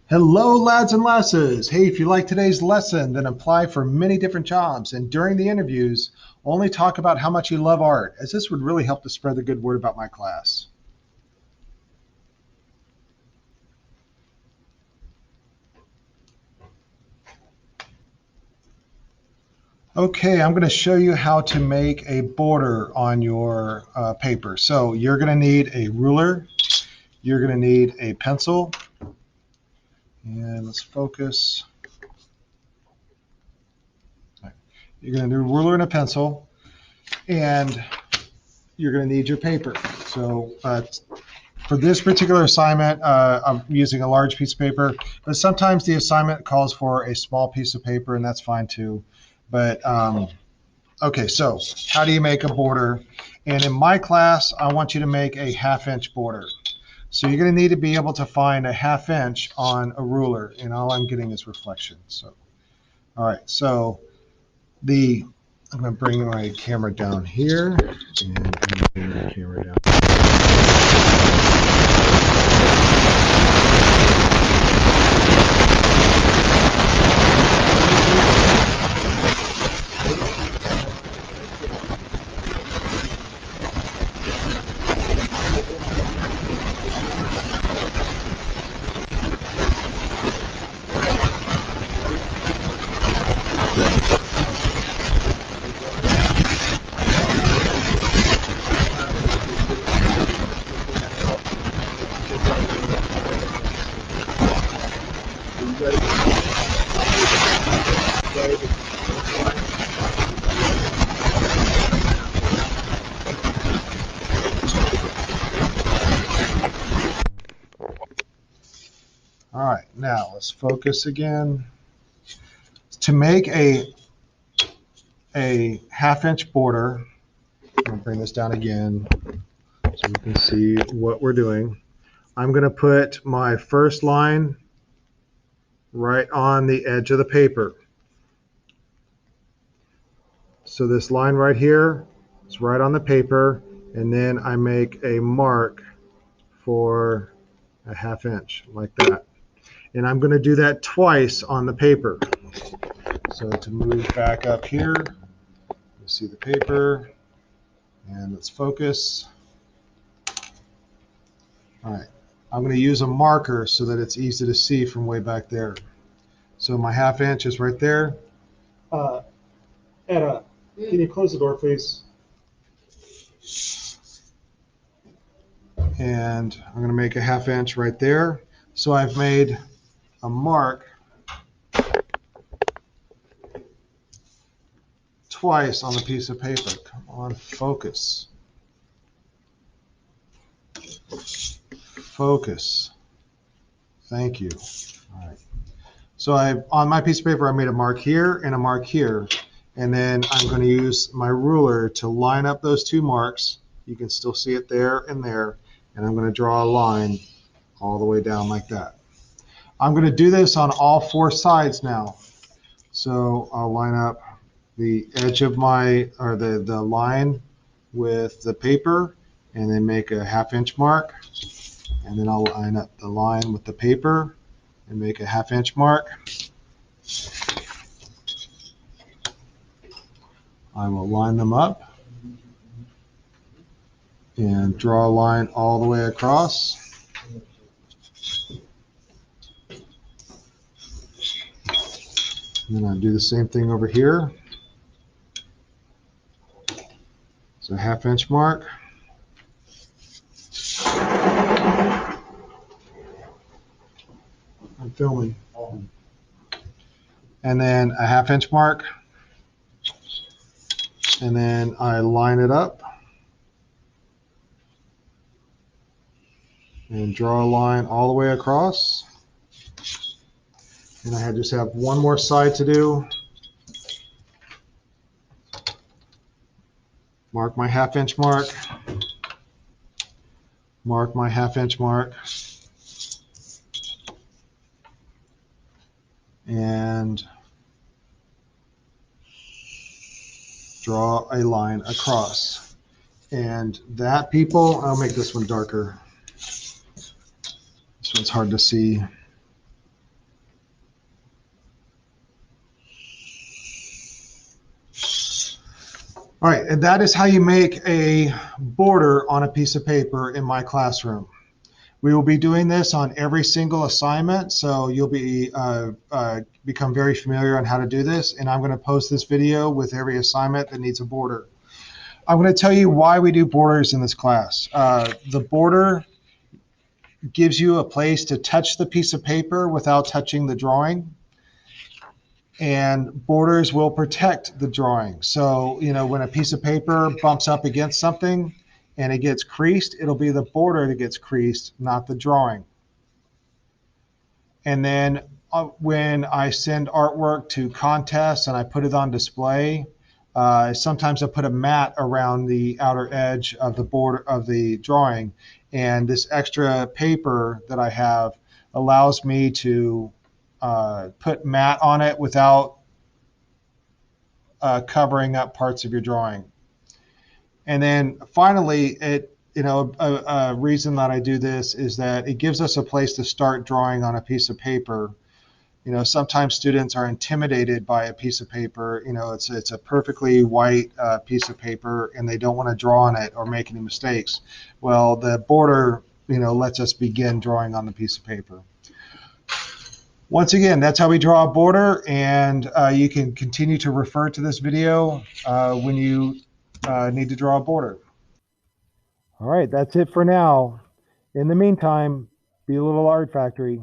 Hello, lads and lasses. Hey, if you like today's lesson, then apply for many different jobs. And during the interviews, only talk about how much you love art, as this would really help to spread the good word about my class. Okay, I'm going to show you how to make a border on your paper. So you're going to need a ruler. You're going to need a pencil. And let's focus. You're going to need a ruler and a pencil. And you're going to need your paper. So for this particular assignment, I'm using a large piece of paper, but sometimes the assignment calls for a small piece of paper, and that's fine too. But okay, so how do you make a border? And in my class, I want you to make a 1/2-inch border. So you're going to need to be able to find a 1/2 inch on a ruler, and all I'm getting is reflection. So, all right, so I'm going to bring my camera down here, and I'm going to bring my camera down. All right, now let's focus again. To make a 1/2-inch border, I'm going to bring this down again so you can see what we're doing. I'm going to put my first line right on the edge of the paper. So this line right here is right on the paper, and then I make a mark for a 1/2 inch like that. And I'm going to do that twice on the paper. So to move back up here, you see the paper, and let's focus. All right, I'm going to use a marker so that it's easy to see from way back there. So my 1/2 inch is right there. Etta, can you close the door, please? And I'm going to make a 1/2 inch right there. So I've made a mark twice on the piece of paper. Come on, focus. Focus. Thank you. All right. So on my piece of paper, I made a mark here and a mark here. And then I'm going to use my ruler to line up those two marks. You can still see it there and there. And I'm going to draw a line all the way down like that. I'm going to do this on all 4 sides now. So I'll line up the edge of the line with the paper, and then make a 1/2 inch mark. And then I'll line up the line with the paper and make a 1/2 inch mark. I will line them up and draw a line all the way across. And then I'll do the same thing over here. So 1/2 inch mark. I'm filming. And then a 1/2 inch mark. And then I line it up and draw a line all the way across. And I just have one more side to do. Mark my 1/2 inch mark. Mark my 1/2 inch mark. And draw a line across. And that, people, I'll make this one darker. This one's hard to see. All right, and that is how you make a border on a piece of paper in my classroom. We will be doing this on every single assignment, so you'll be become very familiar on how to do this, and I'm going to post this video with every assignment that needs a border. I'm going to tell you why we do borders in this class. The border gives you a place to touch the piece of paper without touching the drawing. And borders will protect the drawing. So, you know, when a piece of paper bumps up against something and it gets creased, it'll be the border that gets creased, not the drawing. And then when I send artwork to contests and I put it on display, sometimes I put a mat around the outer edge of the border of the drawing. And this extra paper that I have allows me to put mat on it without covering up parts of your drawing. And then finally, a reason that I do this is that it gives us a place to start drawing on a piece of paper. You know, sometimes students are intimidated by a piece of paper. You know, it's a perfectly white piece of paper and they don't want to draw on it or make any mistakes. Well, the border, you know, lets us begin drawing on the piece of paper. Once again, that's how we draw a border, and you can continue to refer to this video when you need to draw a border. All right, that's it for now. In the meantime, be a little art factory.